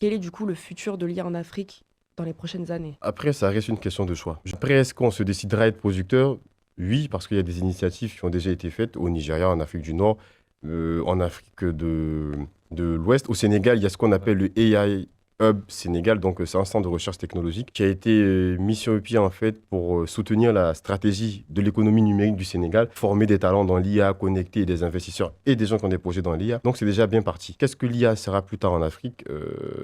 Quel est du coup le futur de l'IA en Afrique dans les prochaines années? Après, ça reste une question de choix. Après, est-ce qu'on se décidera à être producteur? Oui, parce qu'il y a des initiatives qui ont déjà été faites au Nigeria, en Afrique du Nord, en Afrique de l'Ouest. Au Sénégal, il y a ce qu'on appelle le AI Hub Sénégal, donc c'est un centre de recherche technologique qui a été mis sur le pied en fait pour soutenir la stratégie de l'économie numérique du Sénégal, former des talents dans l'IA, connecter des investisseurs et des gens qui ont des projets dans l'IA. Donc c'est déjà bien parti. Qu'est-ce que l'IA sera plus tard en Afrique?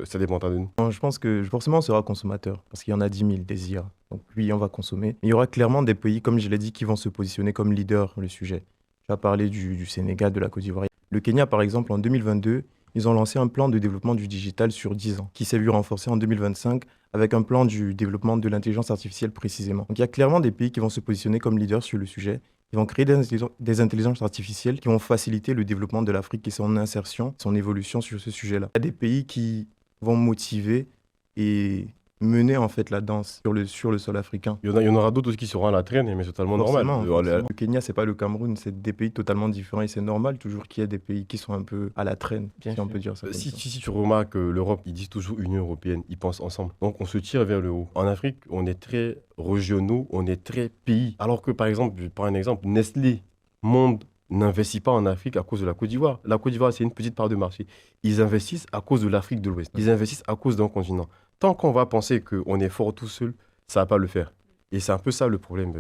Ça dépendra de nous. Non, je pense que forcément on sera consommateur, parce qu'il y en a 10 000 des IA. Donc oui, on va consommer. Il y aura clairement des pays, comme je l'ai dit, qui vont se positionner comme leaders sur le sujet. Tu as parlé du Sénégal, de la Côte d'Ivoire. Le Kenya, par exemple, en 2022, ils ont lancé un plan de développement du digital sur 10 ans, qui s'est vu renforcé en 2025 avec un plan du développement de l'intelligence artificielle précisément. Donc il y a clairement des pays qui vont se positionner comme leaders sur le sujet. Ils vont créer des intelligences artificielles qui vont faciliter le développement de l'Afrique et son insertion, son évolution sur ce sujet-là. Il y a des pays qui vont motiver et mener en fait la danse sur le sol africain. Il y en aura d'autres aussi qui seront à la traîne, mais c'est totalement normal. Forcément. Le Kenya, c'est pas le Cameroun, c'est des pays totalement différents et c'est normal toujours qu'il y ait des pays qui sont un peu à la traîne, Bien si on sûr. peut dire ça comme Si, ça. si tu remarques, l'Europe, ils disent toujours Union européenne, ils pensent ensemble. Donc on se tire vers le haut. En Afrique, on est très régionaux, on est très pays. Alors que par exemple, je prends un exemple, Nestlé Monde n'investit pas en Afrique à cause de la Côte d'Ivoire. La Côte d'Ivoire, c'est une petite part de marché. Ils investissent à cause de l'Afrique de l'Ouest. Ils investissent à cause d'un continent. Tant qu'on va penser qu'on est fort tout seul, ça va pas le faire. Et c'est un peu ça le problème.